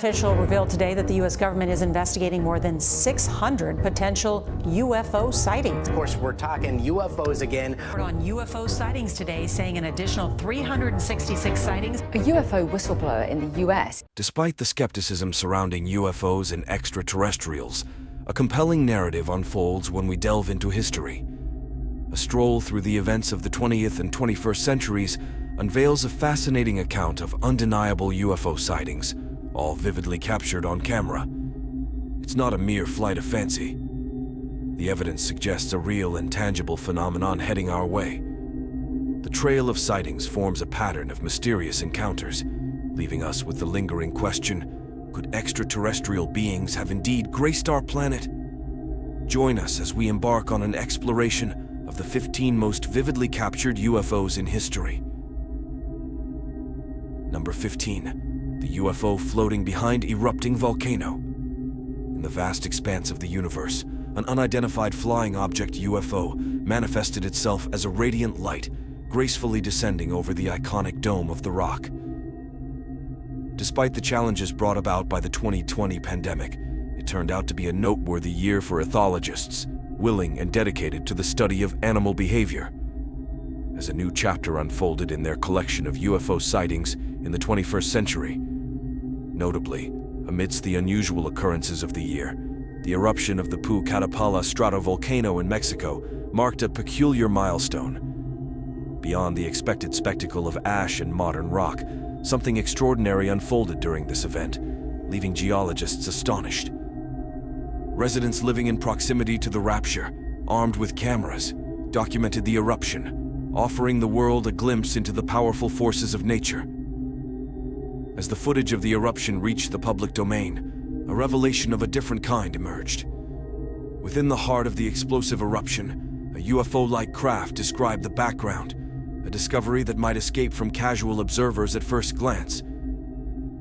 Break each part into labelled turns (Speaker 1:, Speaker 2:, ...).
Speaker 1: Official revealed today that the U.S. government is investigating more than 600 potential UFO sightings.
Speaker 2: Of course, we're talking UFOs again.
Speaker 1: On UFO sightings today, saying an additional 366 sightings.
Speaker 3: A UFO whistleblower in the U.S.
Speaker 4: Despite the skepticism surrounding UFOs and extraterrestrials, a compelling narrative unfolds when we delve into history. A stroll through the events of the 20th and 21st centuries unveils a fascinating account of undeniable UFO sightings, all vividly captured on camera. It's not a mere flight of fancy. The evidence suggests a real and tangible phenomenon heading our way. The trail of sightings forms a pattern of mysterious encounters, leaving us with the lingering question, could extraterrestrial beings have indeed graced our planet? Join us as we embark on an exploration of the 15 most vividly captured UFOs in history. Number 15. The UFO floating behind erupting volcano. In the vast expanse of the universe, an unidentified flying object UFO manifested itself as a radiant light, gracefully descending over the iconic dome of the Rock. Despite the challenges brought about by the 2020 pandemic, it turned out to be a noteworthy year for ethologists, willing and dedicated to the study of animal behavior. As a new chapter unfolded in their collection of UFO sightings in the 21st century. Notably, amidst the unusual occurrences of the year, the eruption of the Popocatépetl stratovolcano in Mexico marked a peculiar milestone. Beyond the expected spectacle of ash and modern rock, something extraordinary unfolded during this event, leaving geologists astonished. Residents living in proximity to the rapture, armed with cameras, documented the eruption, offering the world a glimpse into the powerful forces of nature. As the footage of the eruption reached the public domain, a revelation of a different kind emerged. Within the heart of the explosive eruption, a UFO-like craft described the background, a discovery that might escape from casual observers at first glance.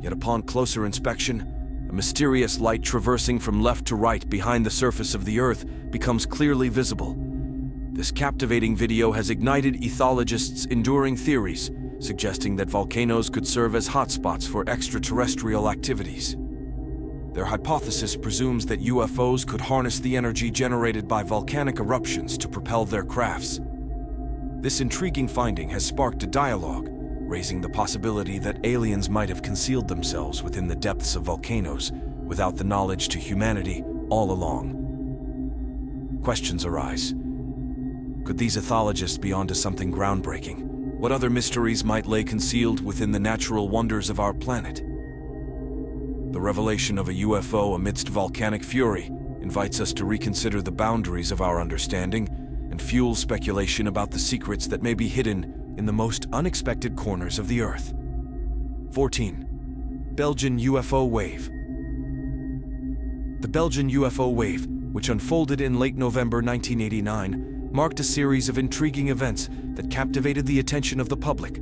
Speaker 4: Yet upon closer inspection, a mysterious light traversing from left to right behind the surface of the Earth becomes clearly visible. This captivating video has ignited ethologists' enduring theories, suggesting that volcanoes could serve as hotspots for extraterrestrial activities. Their hypothesis presumes that UFOs could harness the energy generated by volcanic eruptions to propel their crafts. This intriguing finding has sparked a dialogue, raising the possibility that aliens might have concealed themselves within the depths of volcanoes without the knowledge to humanity all along. Questions arise. Could these ethologists be onto something groundbreaking? What other mysteries might lay concealed within the natural wonders of our planet? The revelation of a UFO amidst volcanic fury invites us to reconsider the boundaries of our understanding and fuel speculation about the secrets that may be hidden in the most unexpected corners of the Earth. 14. Belgian UFO Wave. The Belgian UFO wave, which unfolded in late November 1989, marked a series of intriguing events that captivated the attention of the public.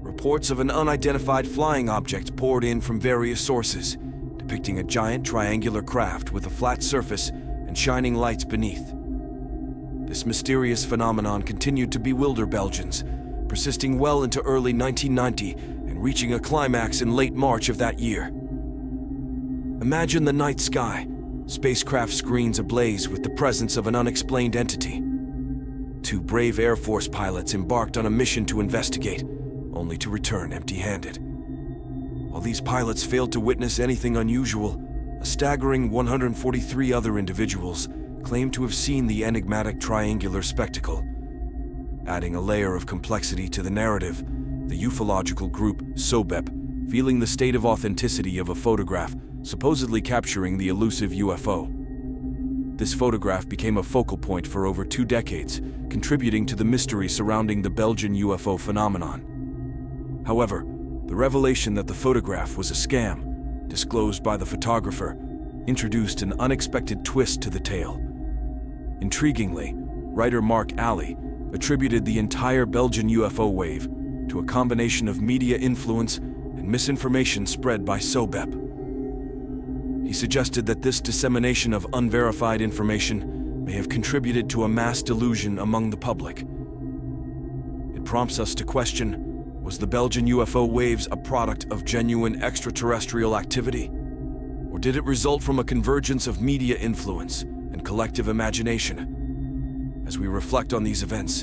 Speaker 4: Reports of an unidentified flying object poured in from various sources, depicting a giant triangular craft with a flat surface and shining lights beneath. This mysterious phenomenon continued to bewilder Belgians, persisting well into early 1990 and reaching a climax in late March of that year. Imagine the night sky, spacecraft screens ablaze with the presence of an unexplained entity. Two brave Air Force pilots embarked on a mission to investigate, only to return empty-handed. While these pilots failed to witness anything unusual, a staggering 143 other individuals claimed to have seen the enigmatic triangular spectacle. Adding a layer of complexity to the narrative, the ufological group SOBEP, feeling the state of authenticity of a photograph supposedly capturing the elusive UFO. This photograph became a focal point for over 2 decades, contributing to the mystery surrounding the Belgian UFO phenomenon. However, the revelation that the photograph was a scam, disclosed by the photographer, introduced an unexpected twist to the tale. Intriguingly, writer Mark Alley attributed the entire Belgian UFO wave to a combination of media influence and misinformation spread by SOBEP. He suggested that this dissemination of unverified information may have contributed to a mass delusion among the public. It prompts us to question, Was the Belgian UFO waves a product of genuine extraterrestrial activity? Or did it result from a convergence of media influence and collective imagination? As we reflect on these events,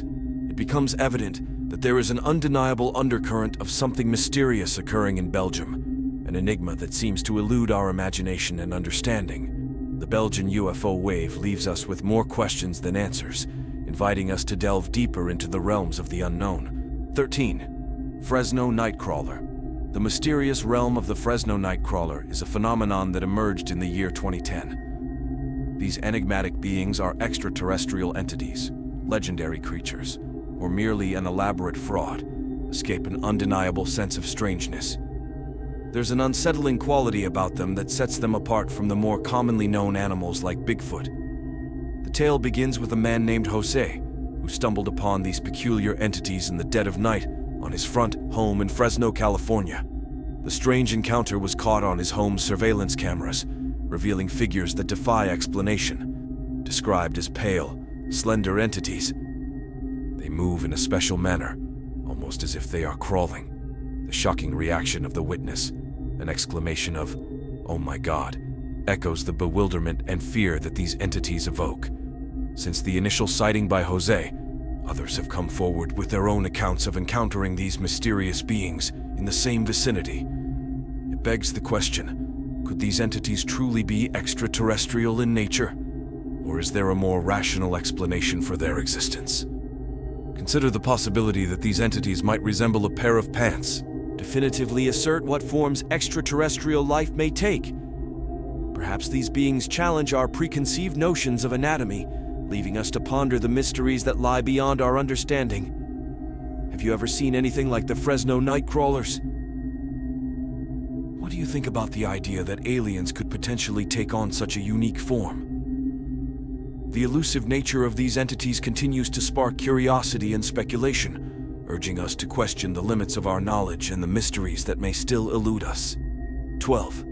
Speaker 4: it becomes evident that there is an undeniable undercurrent of something mysterious occurring in Belgium, an enigma that seems to elude our imagination and understanding. The Belgian UFO wave leaves us with more questions than answers, inviting us to delve deeper into the realms of the unknown. 13. Fresno Nightcrawler. The mysterious realm of the Fresno Nightcrawler is a phenomenon that emerged in the year 2010. These enigmatic beings are extraterrestrial entities, legendary creatures, or merely an elaborate fraud, escape an undeniable sense of strangeness. There's an unsettling quality about them that sets them apart from the more commonly known animals like Bigfoot. The tale begins with a man named Jose, who stumbled upon these peculiar entities in the dead of night on his front home in Fresno, California. The strange encounter was caught on his home's surveillance cameras, revealing figures that defy explanation. Described as pale, slender entities, they move in a special manner, almost as if they are crawling. The shocking reaction of the witness, an exclamation of, "Oh my God," echoes the bewilderment and fear that these entities evoke. Since the initial sighting by Jose, others have come forward with their own accounts of encountering these mysterious beings in the same vicinity. It begs the question, could these entities truly be extraterrestrial in nature? Or is there a more rational explanation for their existence? Consider the possibility that these entities might resemble a pair of pants, definitively assert what forms extraterrestrial life may take. Perhaps these beings challenge our preconceived notions of anatomy, leaving us to ponder the mysteries that lie beyond our understanding. Have you ever seen anything like the Fresno Nightcrawlers? What do you think about the idea that aliens could potentially take on such a unique form? The elusive nature of these entities continues to spark curiosity and speculation, urging us to question the limits of our knowledge and the mysteries that may still elude us. 12.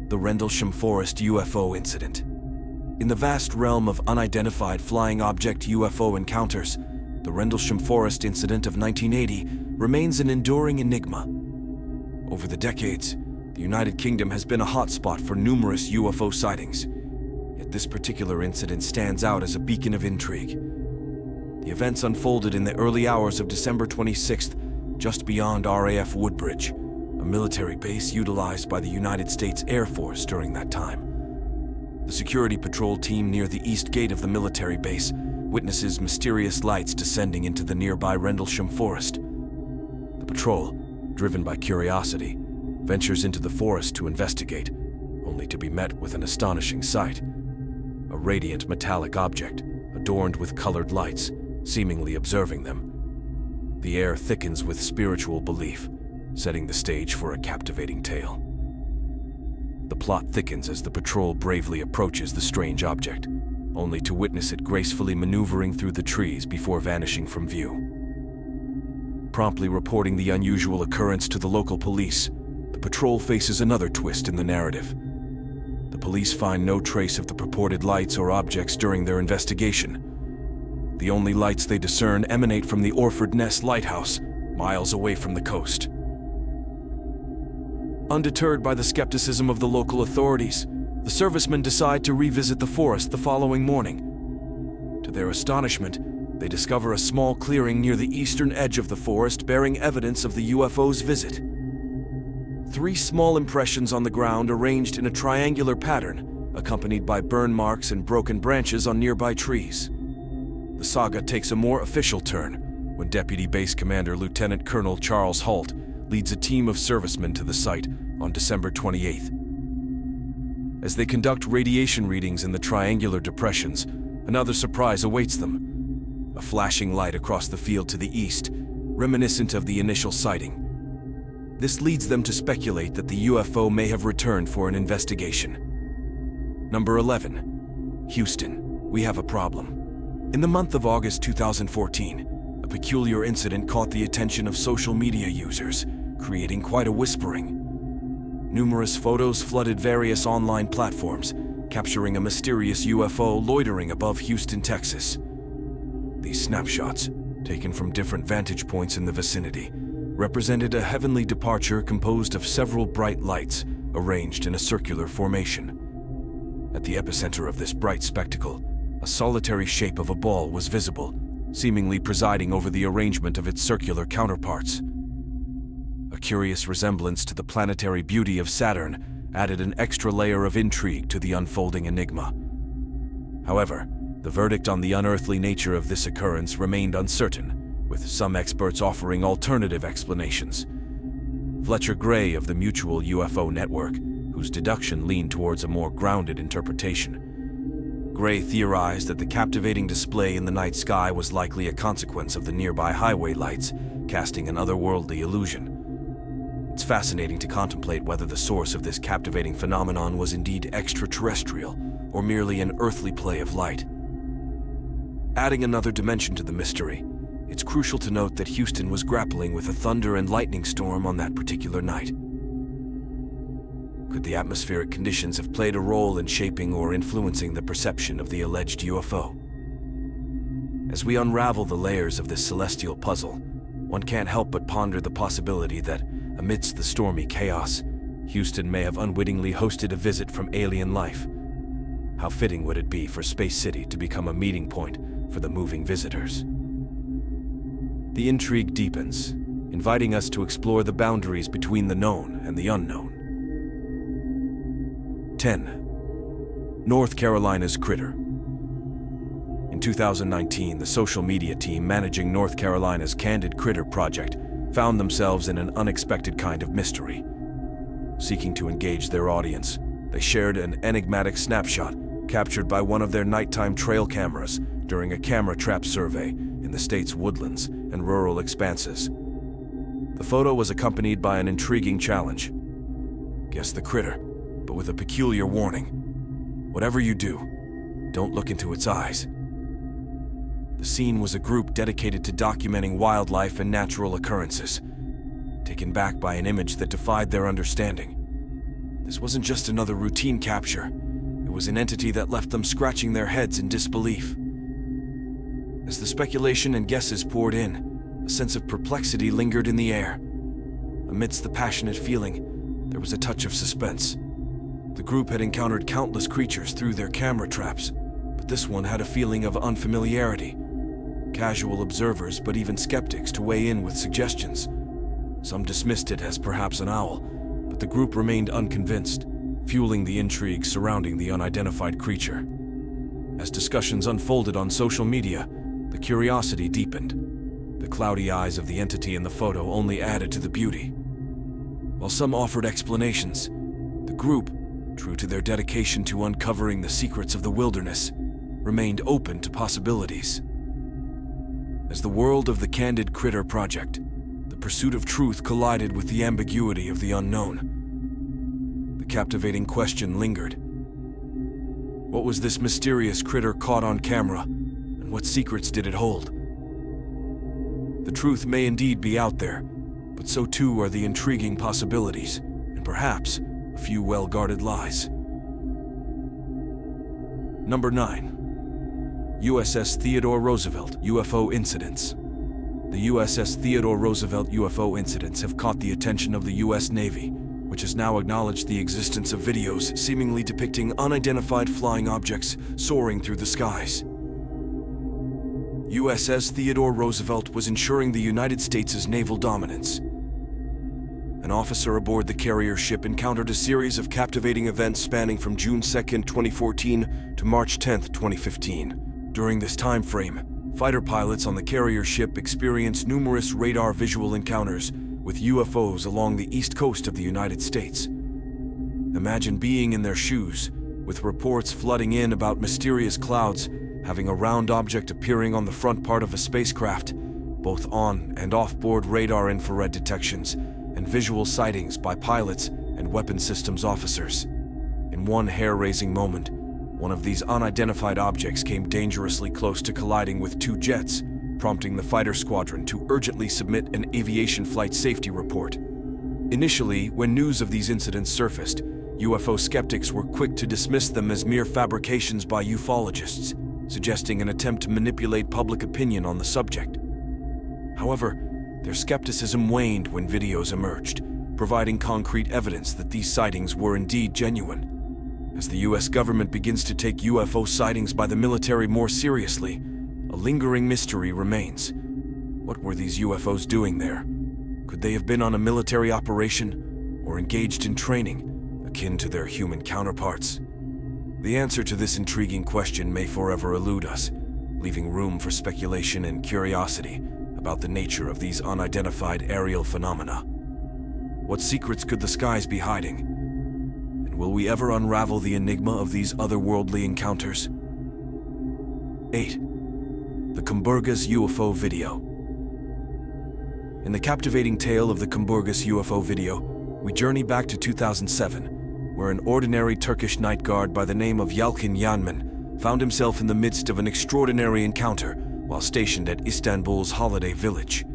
Speaker 4: The Rendlesham Forest UFO Incident. In the vast realm of unidentified flying object UFO encounters, the Rendlesham Forest incident of 1980 remains an enduring enigma. Over the decades, the United Kingdom has been a hotspot for numerous UFO sightings, yet this particular incident stands out as a beacon of intrigue. The events unfolded in the early hours of December 26th, just beyond RAF Woodbridge, a military base utilized by the United States Air Force during that time. The security patrol team near the east gate of the military base witnesses mysterious lights descending into the nearby Rendlesham Forest. The patrol, driven by curiosity, ventures into the forest to investigate, only to be met with an astonishing sight. A radiant metallic object, adorned with colored lights, seemingly observing them. The air thickens with spiritual belief, setting the stage for a captivating tale. The plot thickens as the patrol bravely approaches the strange object, only to witness it gracefully maneuvering through the trees before vanishing from view. Promptly reporting the unusual occurrence to the local police, the patrol faces another twist in the narrative. The police find no trace of the purported lights or objects during their investigation. The only lights they discern emanate from the Orford Ness Lighthouse, miles away from the coast. Undeterred by the skepticism of the local authorities, the servicemen decide to revisit the forest the following morning. To their astonishment, they discover a small clearing near the eastern edge of the forest bearing evidence of the UFO's visit. 3 small impressions on the ground arranged in a triangular pattern, accompanied by burn marks and broken branches on nearby trees. The saga takes a more official turn when Deputy Base Commander Lieutenant Colonel Charles Halt leads a team of servicemen to the site on December 28th. As they conduct radiation readings in the triangular depressions, another surprise awaits them. A flashing light across the field to the east, reminiscent of the initial sighting. This leads them to speculate that the UFO may have returned for an investigation. Number 11. Houston, we have a problem. In the month of August 2014, a peculiar incident caught the attention of social media users, creating quite a whispering. Numerous photos flooded various online platforms, capturing a mysterious UFO loitering above Houston, Texas. These snapshots, taken from different vantage points in the vicinity, represented a heavenly departure composed of several bright lights arranged in a circular formation. At the epicenter of this bright spectacle, a solitary shape of a ball was visible, seemingly presiding over the arrangement of its circular counterparts. A curious resemblance to the planetary beauty of Saturn added an extra layer of intrigue to the unfolding enigma. However, the verdict on the unearthly nature of this occurrence remained uncertain, with some experts offering alternative explanations. Fletcher Gray of the Mutual UFO Network, whose deduction leaned towards a more grounded interpretation. Gray theorized that the captivating display in the night sky was likely a consequence of the nearby highway lights, casting an otherworldly illusion. It's fascinating to contemplate whether the source of this captivating phenomenon was indeed extraterrestrial, or merely an earthly play of light. Adding another dimension to the mystery, it's crucial to note that Houston was grappling with a thunder and lightning storm on that particular night. Could the atmospheric conditions have played a role in shaping or influencing the perception of the alleged UFO? As we unravel the layers of this celestial puzzle, one can't help but ponder the possibility that, amidst the stormy chaos, Houston may have unwittingly hosted a visit from alien life. How fitting would it be for Space City to become a meeting point for the moving visitors? The intrigue deepens, inviting us to explore the boundaries between the known and the unknown. 10. North Carolina's Critter. In 2019, the social media team managing North Carolina's Candid Critter project found themselves in an unexpected kind of mystery. Seeking to engage their audience, they shared an enigmatic snapshot captured by one of their nighttime trail cameras during a camera trap survey in the state's woodlands and rural expanses. The photo was accompanied by an intriguing challenge. Guess the critter, but with a peculiar warning. Whatever you do, don't look into its eyes. The scene was a group dedicated to documenting wildlife and natural occurrences, taken back by an image that defied their understanding. This wasn't just another routine capture. It was an entity that left them scratching their heads in disbelief. As the speculation and guesses poured in, a sense of perplexity lingered in the air. Amidst the passionate feeling, there was a touch of suspense. The group had encountered countless creatures through their camera traps, but this one had a feeling of unfamiliarity. Casual observers, but even skeptics, to weigh in with suggestions. Some dismissed it as perhaps an owl, but the group remained unconvinced, fueling the intrigue surrounding the unidentified creature. As discussions unfolded on social media, the curiosity deepened. The cloudy eyes of the entity in the photo only added to the beauty. While some offered explanations, the group, true to their dedication to uncovering the secrets of the wilderness, remained open to possibilities. As the world of the Candid Critter project, the pursuit of truth collided with the ambiguity of the unknown. The captivating question lingered. What was this mysterious critter caught on camera, and what secrets did it hold? The truth may indeed be out there, but so too are the intriguing possibilities, and perhaps a few well-guarded lies. Number 9. USS Theodore Roosevelt UFO incidents. The USS Theodore Roosevelt UFO incidents have caught the attention of the U.S. Navy, which has now acknowledged the existence of videos seemingly depicting unidentified flying objects soaring through the skies. USS Theodore Roosevelt was ensuring the United States' naval dominance. An officer aboard the carrier ship encountered a series of captivating events spanning from June 2, 2014 to March 10, 2015. During this time frame, fighter pilots on the carrier ship experienced numerous radar visual encounters with UFOs along the east coast of the United States. Imagine being in their shoes, with reports flooding in about mysterious clouds having a round object appearing on the front part of a spacecraft, both on and off-board radar infrared detections, and visual sightings by pilots and weapons systems officers. In one hair-raising moment, one of these unidentified objects came dangerously close to colliding with two jets, prompting the fighter squadron to urgently submit an aviation flight safety report. Initially, when news of these incidents surfaced, UFO skeptics were quick to dismiss them as mere fabrications by ufologists, suggesting an attempt to manipulate public opinion on the subject. However, their skepticism waned when videos emerged, providing concrete evidence that these sightings were indeed genuine. As the US government begins to take UFO sightings by the military more seriously, a lingering mystery remains. What were these UFOs doing there? Could they have been on a military operation or engaged in training, akin to their human counterparts? The answer to this intriguing question may forever elude us, leaving room for speculation and curiosity about the nature of these unidentified aerial phenomena. What secrets could the skies be hiding? And will we ever unravel the enigma of these otherworldly encounters? 8. The Kumburgos UFO Video. In the captivating tale of the Kumburgos UFO video, we journey back to 2007, where an ordinary Turkish night guard by the name of Yalçın Yanman found himself in the midst of an extraordinary encounter while stationed at Istanbul's holiday village.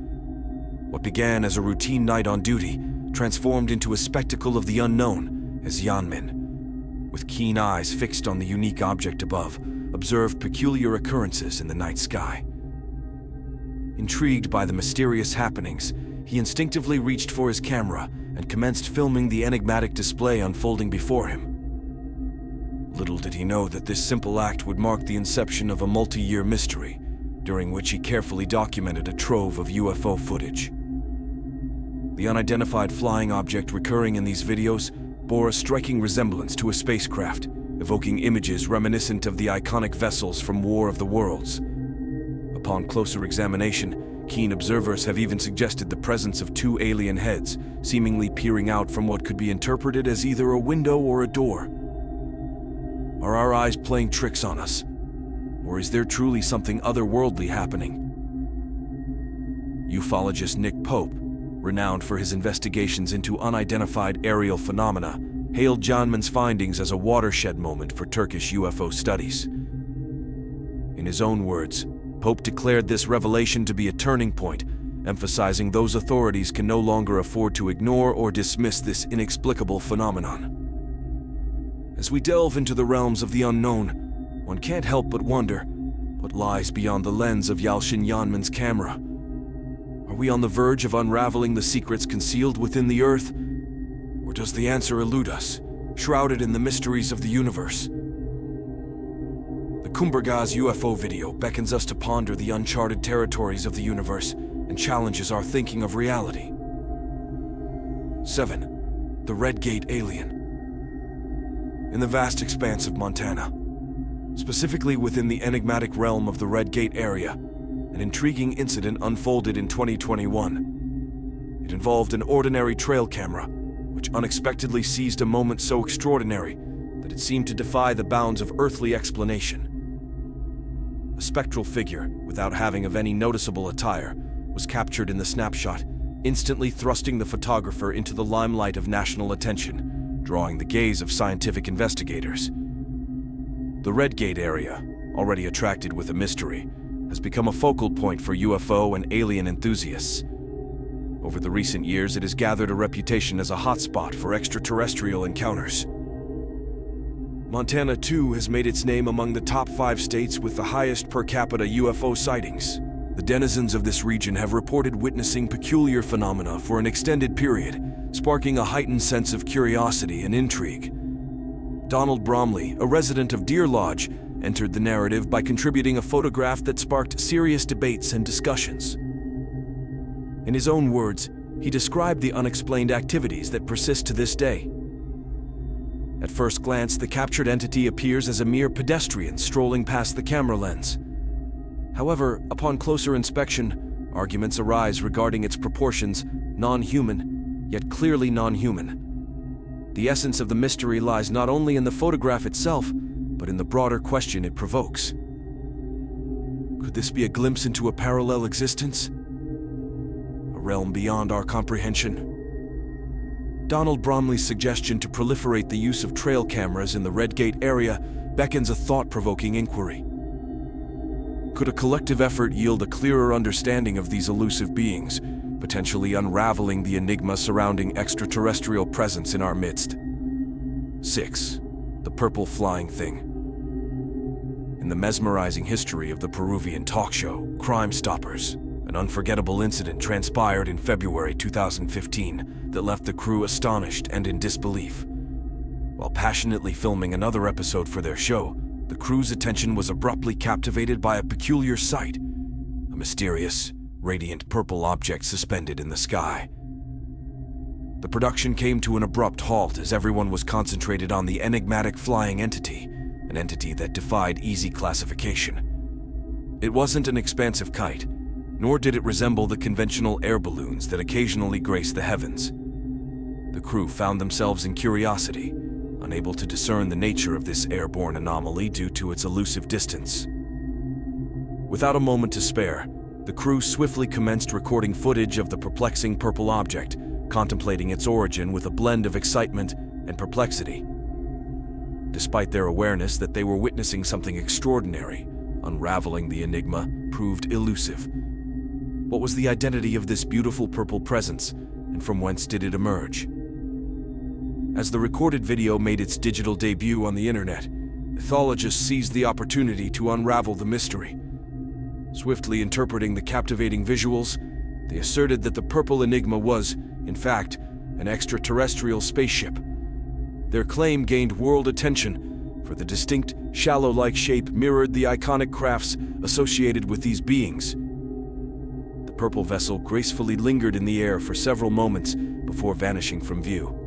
Speaker 4: What began as a routine night on duty transformed into a spectacle of the unknown as Yanman, with keen eyes fixed on the unique object above, observed peculiar occurrences in the night sky. Intrigued by the mysterious happenings, he instinctively reached for his camera and commenced filming the enigmatic display unfolding before him. Little did he know that this simple act would mark the inception of a multi-year mystery, during which he carefully documented a trove of UFO footage. The unidentified flying object recurring in these videos bore a striking resemblance to a spacecraft, evoking images reminiscent of the iconic vessels from War of the Worlds. Upon closer examination, keen observers have even suggested the presence of two alien heads, seemingly peering out from what could be interpreted as either a window or a door. Are our eyes playing tricks on us? Or is there truly something otherworldly happening? Ufologist Nick Pope, renowned for his investigations into unidentified aerial phenomena, hailed Yanman's findings as a watershed moment for Turkish UFO studies. In his own words, Pope declared this revelation to be a turning point, emphasizing those authorities can no longer afford to ignore or dismiss this inexplicable phenomenon. As we delve into the realms of the unknown, one can't help but wonder what lies beyond the lens of Yalçın Yanman's camera. Are we on the verge of unraveling the secrets concealed within the Earth? Or does the answer elude us, shrouded in the mysteries of the universe? The Kumburgos UFO video beckons us to ponder the uncharted territories of the universe and challenges our thinking of reality. 7. The Red Gate Alien. In the vast expanse of Montana, specifically within the enigmatic realm of the Red Gate area, an intriguing incident unfolded in 2021. It involved an ordinary trail camera, which unexpectedly seized a moment so extraordinary that it seemed to defy the bounds of earthly explanation. A spectral figure, without having of any noticeable attire, was captured in the snapshot, instantly thrusting the photographer into the limelight of national attention, drawing the gaze of scientific investigators. The Red Gate area, already attracted with a mystery, has become a focal point for UFO and alien enthusiasts. Over the recent years, it has gathered a reputation as a hotspot for extraterrestrial encounters. Montana, too, has made its name among the top 5 states with the highest per capita UFO sightings. The denizens of this region have reported witnessing peculiar phenomena for an extended period, sparking a heightened sense of curiosity and intrigue. Donald Bromley, a resident of Deer Lodge, entered the narrative by contributing a photograph that sparked serious debates and discussions. In his own words, he described the unexplained activities that persist to this day. At first glance, the captured entity appears as a mere pedestrian strolling past the camera lens. However, upon closer inspection, arguments arise regarding its proportions, non-human, yet clearly non-human. The essence of the mystery lies not only in the photograph itself, but in the broader question it provokes. Could this be a glimpse into a parallel existence? A realm beyond our comprehension? Donald Bromley's suggestion to proliferate the use of trail cameras in the Red Gate area beckons a thought-provoking inquiry. Could a collective effort yield a clearer understanding of these elusive beings, potentially unraveling the enigma surrounding extraterrestrial presence in our midst? 6. The Purple Flying Thing. In the mesmerizing history of the Peruvian talk show, Crime Stoppers, An unforgettable incident transpired in February 2015 that left the crew astonished and in disbelief. While passionately filming another episode for their show, the crew's attention was abruptly captivated by a peculiar sight, a mysterious, radiant purple object suspended in the sky. The production came to an abrupt halt as everyone was concentrated on the enigmatic flying entity, an entity that defied easy classification. It wasn't an expansive kite, nor did it resemble the conventional air balloons that occasionally grace the heavens. The crew found themselves in curiosity, unable to discern the nature of this airborne anomaly due to its elusive distance. Without a moment to spare, the crew swiftly commenced recording footage of the perplexing purple object, contemplating its origin with a blend of excitement and perplexity. Despite their awareness that they were witnessing something extraordinary, unraveling the enigma proved elusive. What was the identity of this beautiful purple presence, and from whence did it emerge? As the recorded video made its digital debut on the internet, ethologists seized the opportunity to unravel the mystery. Swiftly interpreting the captivating visuals, they asserted that the purple enigma was, in fact, an extraterrestrial spaceship. Their claim gained world attention, for the distinct, shallow-like shape mirrored the iconic crafts associated with these beings. The purple vessel gracefully lingered in the air for several moments before vanishing from view.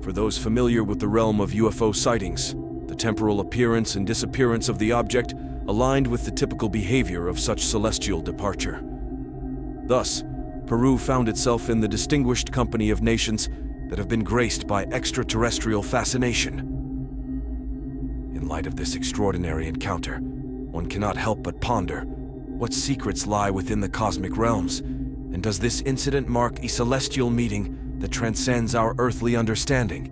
Speaker 4: For those familiar with the realm of UFO sightings, the temporal appearance and disappearance of the object aligned with the typical behavior of such celestial departure. Thus, Peru found itself in the distinguished company of nations that have been graced by extraterrestrial fascination. In light of this extraordinary encounter, one cannot help but ponder, what secrets lie within the cosmic realms, and does this incident mark a celestial meeting that transcends our earthly understanding?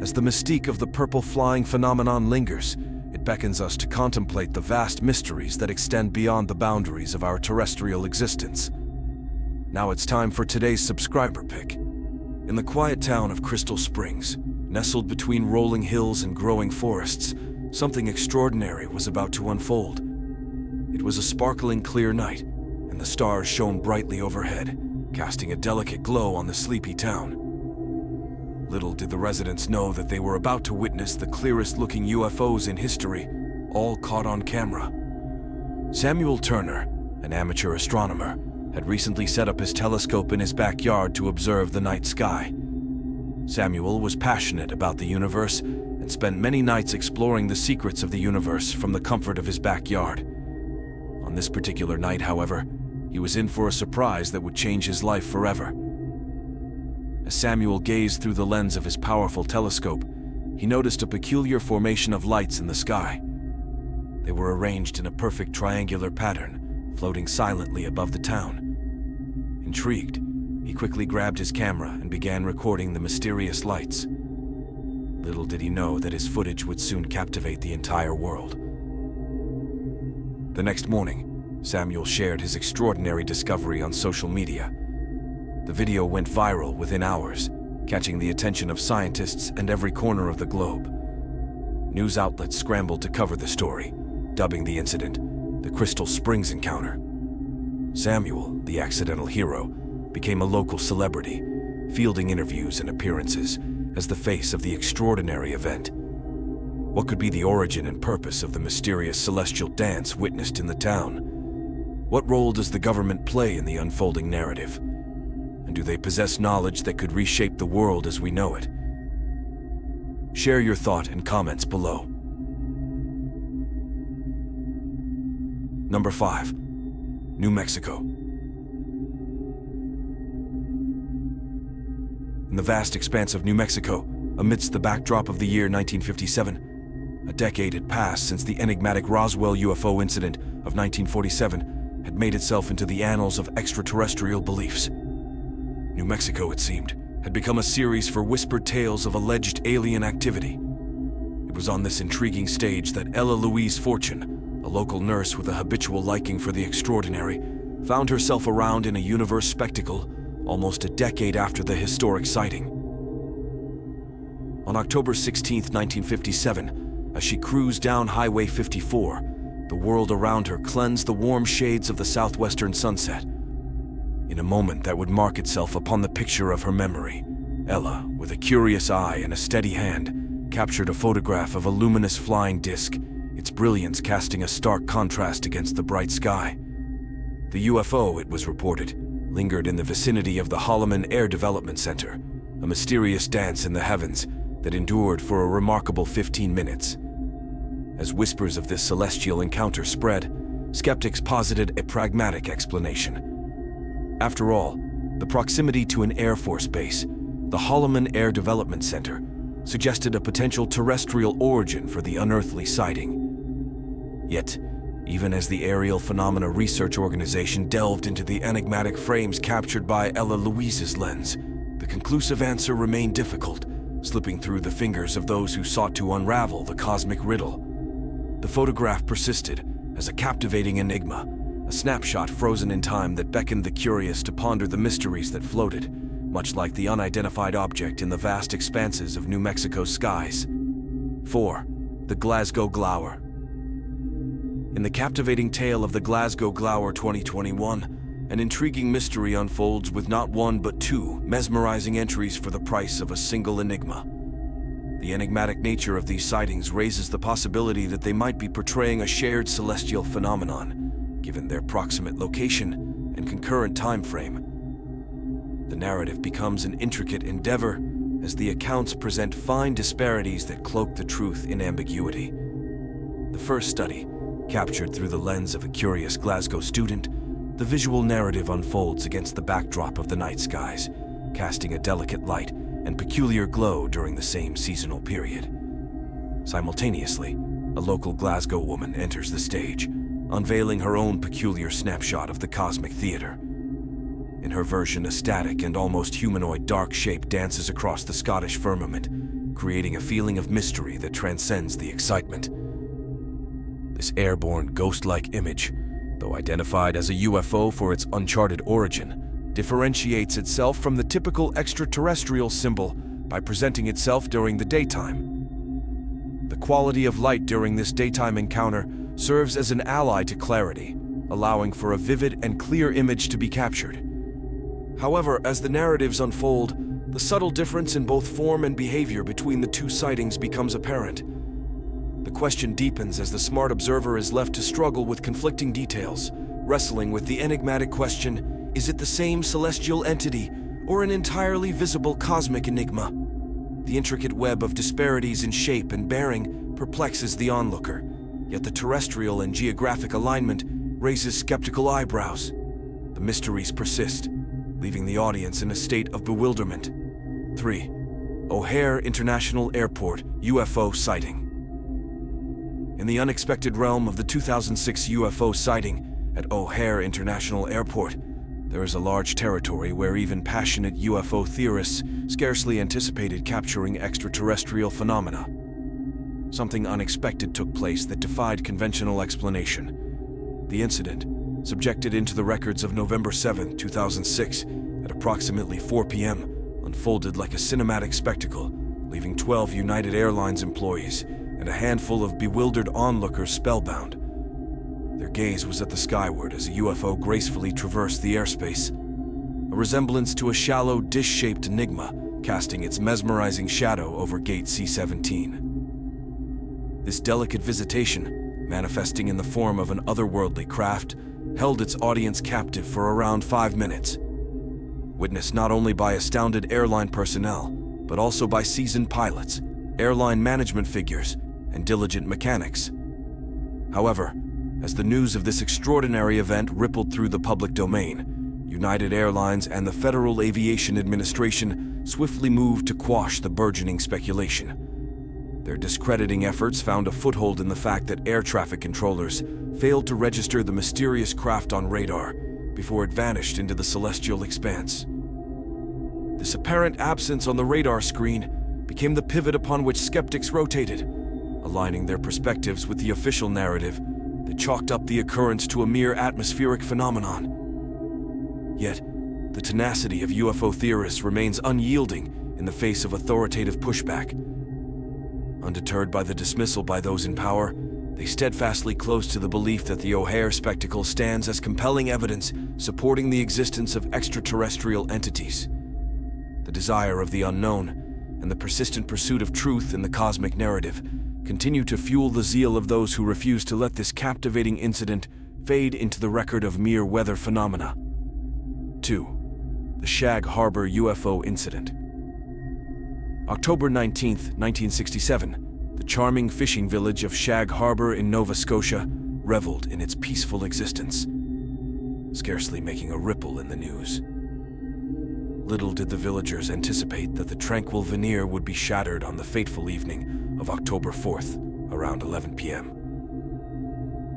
Speaker 4: As the mystique of the purple flying phenomenon lingers, it beckons us to contemplate the vast mysteries that extend beyond the boundaries of our terrestrial existence. Now it's time for today's subscriber pick. In the quiet town of Crystal Springs, nestled between rolling hills and growing forests, something extraordinary was about to unfold. It was a sparkling clear night, and the stars shone brightly overhead, casting a delicate glow on the sleepy town. Little did the residents know that they were about to witness the clearest-looking UFOs in history, all caught on camera. Samuel Turner, an amateur astronomer, had recently set up his telescope in his backyard to observe the night sky. Samuel was passionate about the universe and spent many nights exploring the secrets of the universe from the comfort of his backyard. On this particular night, however, he was in for a surprise that would change his life forever. As Samuel gazed through the lens of his powerful telescope, he noticed a peculiar formation of lights in the sky. They were arranged in a perfect triangular pattern, floating silently above the town. Intrigued, he quickly grabbed his camera and began recording the mysterious lights. Little did he know that his footage would soon captivate the entire world. The next morning, Samuel shared his extraordinary discovery on social media. The video went viral within hours, catching the attention of scientists in every corner of the globe. News outlets scrambled to cover the story, dubbing the incident the Crystal Springs encounter. Samuel, the accidental hero, became a local celebrity, fielding interviews and appearances as the face of the extraordinary event. What could be the origin and purpose of the mysterious celestial dance witnessed in the town? What role does the government play in the unfolding narrative? And do they possess knowledge that could reshape the world as we know it? Share your thought in comments below. Number 5. New Mexico. In the vast expanse of New Mexico, amidst the backdrop of the year 1957, a decade had passed since the enigmatic Roswell UFO incident of 1947 had made itself into the annals of extraterrestrial beliefs. New Mexico, it seemed, had become a series for whispered tales of alleged alien activity. It was on this intriguing stage that Ella Louise Fortune, a local nurse with a habitual liking for the extraordinary, found herself around in a universe spectacle almost a decade after the historic sighting. On October 16, 1957, as she cruised down Highway 54, the world around her cleansed the warm shades of the southwestern sunset. In a moment that would mark itself upon the picture of her memory, Ella, with a curious eye and a steady hand, captured a photograph of a luminous flying disc, its brilliance casting a stark contrast against the bright sky. The UFO, it was reported, lingered in the vicinity of the Holloman Air Development Center, a mysterious dance in the heavens that endured for a remarkable 15 minutes. As whispers of this celestial encounter spread, skeptics posited a pragmatic explanation. After all, the proximity to an Air Force base, the Holloman Air Development Center, suggested a potential terrestrial origin for the unearthly sighting. Yet, even as the Aerial Phenomena Research Organization delved into the enigmatic frames captured by Ella Louise's lens, the conclusive answer remained difficult, slipping through the fingers of those who sought to unravel the cosmic riddle. The photograph persisted as a captivating enigma, a snapshot frozen in time that beckoned the curious to ponder the mysteries that floated, much like the unidentified object in the vast expanses of New Mexico's skies. 4. The Glasgow Glower. In the captivating tale of the Glasgow Glower 2021, an intriguing mystery unfolds with not one but two mesmerizing entries for the price of a single enigma. The enigmatic nature of these sightings raises the possibility that they might be portraying a shared celestial phenomenon, given their proximate location and concurrent time frame. The narrative becomes an intricate endeavor as the accounts present fine disparities that cloak the truth in ambiguity. The first study, captured through the lens of a curious Glasgow student, the visual narrative unfolds against the backdrop of the night skies, casting a delicate light and peculiar glow during the same seasonal period. Simultaneously, a local Glasgow woman enters the stage, unveiling her own peculiar snapshot of the cosmic theater. In her version, a static and almost humanoid dark shape dances across the Scottish firmament, creating a feeling of mystery that transcends the excitement. This airborne, ghost-like image, though identified as a UFO for its uncharted origin, differentiates itself from the typical extraterrestrial symbol by presenting itself during the daytime. The quality of light during this daytime encounter serves as an ally to clarity, allowing for a vivid and clear image to be captured. However, as the narratives unfold, the subtle difference in both form and behavior between the two sightings becomes apparent. The question deepens as the smart observer is left to struggle with conflicting details, wrestling with the enigmatic question, is it the same celestial entity or an entirely visible cosmic enigma? The intricate web of disparities in shape and bearing perplexes the onlooker, yet the terrestrial and geographic alignment raises skeptical eyebrows. The mysteries persist, leaving the audience in a state of bewilderment. 3. O'Hare International Airport UFO sighting. In the unexpected realm of the 2006 UFO sighting at O'Hare International Airport, there is a large territory where even passionate UFO theorists scarcely anticipated capturing extraterrestrial phenomena. Something unexpected took place that defied conventional explanation. The incident, subjected into the records of November 7, 2006, at approximately 4 p.m., unfolded like a cinematic spectacle, leaving 12 United Airlines employees and a handful of bewildered onlookers spellbound. Their gaze was at the skyward as a UFO gracefully traversed the airspace, a resemblance to a shallow, dish-shaped enigma casting its mesmerizing shadow over Gate C-17. This delicate visitation, manifesting in the form of an otherworldly craft, held its audience captive for around 5 minutes. Witnessed not only by astounded airline personnel, but also by seasoned pilots, airline management figures, and diligent mechanics. However, as the news of this extraordinary event rippled through the public domain, United Airlines and the Federal Aviation Administration swiftly moved to quash the burgeoning speculation. Their discrediting efforts found a foothold in the fact that air traffic controllers failed to register the mysterious craft on radar before it vanished into the celestial expanse. This apparent absence on the radar screen became the pivot upon which skeptics rotated, aligning their perspectives with the official narrative that chalked up the occurrence to a mere atmospheric phenomenon. Yet, the tenacity of UFO theorists remains unyielding in the face of authoritative pushback. Undeterred by the dismissal by those in power, They steadfastly close to the belief that the O'Hare spectacle stands as compelling evidence supporting the existence of extraterrestrial entities. The desire of the unknown and the persistent pursuit of truth in the cosmic narrative continue to fuel the zeal of those who refuse to let this captivating incident fade into the record of mere weather phenomena. 2. The Shag Harbor UFO Incident. October 19, 1967, the charming fishing village of Shag Harbor in Nova Scotia reveled in its peaceful existence, scarcely making a ripple in the news. Little did the villagers anticipate that the tranquil veneer would be shattered on the fateful evening of October 4th, around 11 p.m.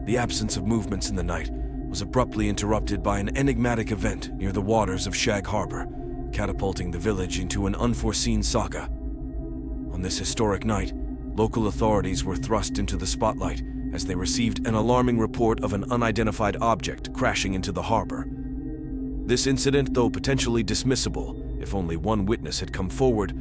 Speaker 4: The absence of movements in the night was abruptly interrupted by an enigmatic event near the waters of Shag Harbor, catapulting the village into an unforeseen saga. On this historic night, local authorities were thrust into the spotlight as they received an alarming report of an unidentified object crashing into the harbor. This incident, though potentially dismissible if only one witness had come forward,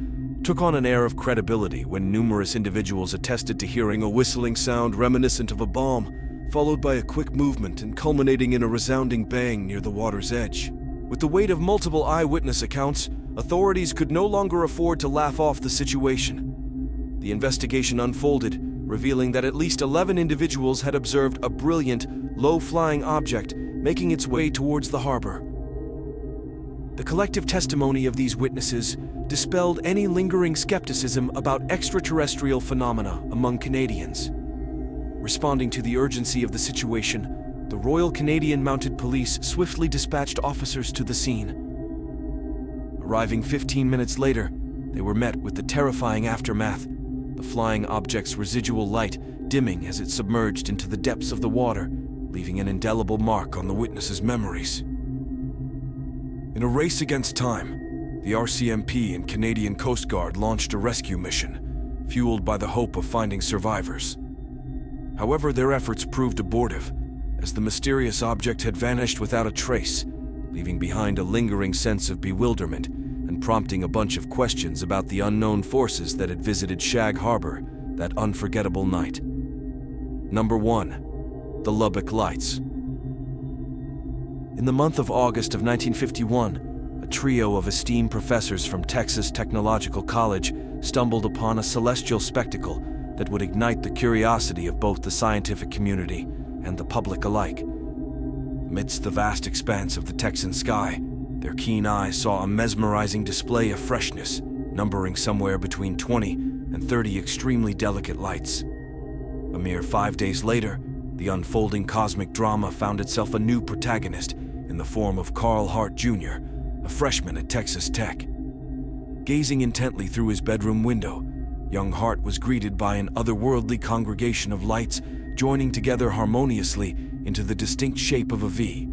Speaker 4: took on an air of credibility when numerous individuals attested to hearing a whistling sound reminiscent of a bomb, followed by a quick movement and culminating in a resounding bang near the water's edge. With the weight of multiple eyewitness accounts, authorities could no longer afford to laugh off the situation. The investigation unfolded, revealing that at least 11 individuals had observed a brilliant, low-flying object making its way towards the harbor. The collective testimony of these witnesses dispelled any lingering skepticism about extraterrestrial phenomena among Canadians. Responding to the urgency of the situation, the Royal Canadian Mounted Police swiftly dispatched officers to the scene. Arriving 15 minutes later, they were met with the terrifying aftermath, the flying object's residual light dimming as it submerged into the depths of the water, leaving an indelible mark on the witnesses' memories. In a race against time, the RCMP and Canadian Coast Guard launched a rescue mission, fueled by the hope of finding survivors. However, their efforts proved abortive, as the mysterious object had vanished without a trace, leaving behind a lingering sense of bewilderment and prompting a bunch of questions about the unknown forces that had visited Shag Harbor that unforgettable night. Number 1. The Lubbock Lights. In the month of August of 1951, a trio of esteemed professors from Texas Technological College stumbled upon a celestial spectacle that would ignite the curiosity of both the scientific community and the public alike. Amidst the vast expanse of the Texan sky, their keen eyes saw a mesmerizing display of freshness, numbering somewhere between 20 and 30 extremely delicate lights. A mere 5 days later, the unfolding cosmic drama found itself a new protagonist in the form of Carl Hart Jr., a freshman at Texas Tech. Gazing intently through his bedroom window, young Hart was greeted by an otherworldly congregation of lights joining together harmoniously into the distinct shape of a V.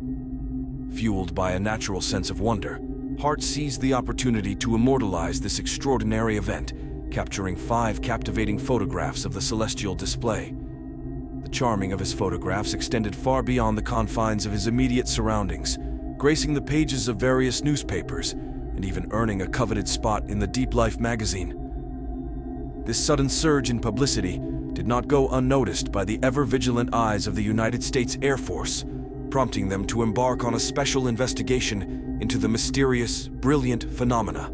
Speaker 4: Fueled by a natural sense of wonder, Hart seized the opportunity to immortalize this extraordinary event, capturing 5 captivating photographs of the celestial display. The charming of his photographs extended far beyond the confines of his immediate surroundings, gracing the pages of various newspapers and even earning a coveted spot in the Deep Life magazine. This sudden surge in publicity did not go unnoticed by the ever-vigilant eyes of the United States Air Force, prompting them to embark on a special investigation into the mysterious, brilliant phenomena.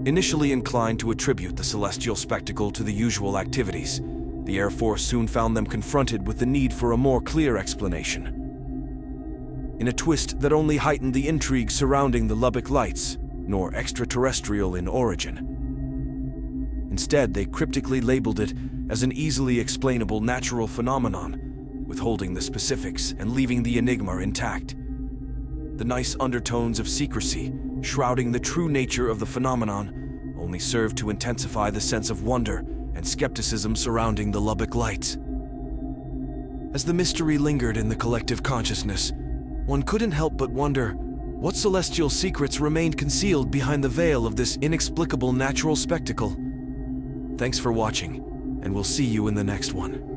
Speaker 4: Initially inclined to attribute the celestial spectacle to the usual activities, the Air Force soon found them confronted with the need for a more clear explanation. In a twist that only heightened the intrigue surrounding the Lubbock Lights, nor extraterrestrial in origin. Instead, they cryptically labeled it as an easily explainable natural phenomenon, withholding the specifics and leaving the enigma intact. The nice undertones of secrecy, shrouding the true nature of the phenomenon, only served to intensify the sense of wonder and skepticism surrounding the Lubbock Lights. As the mystery lingered in the collective consciousness, one couldn't help but wonder what celestial secrets remained concealed behind the veil of this inexplicable natural spectacle. Thanks for watching, and we'll see you in the next one.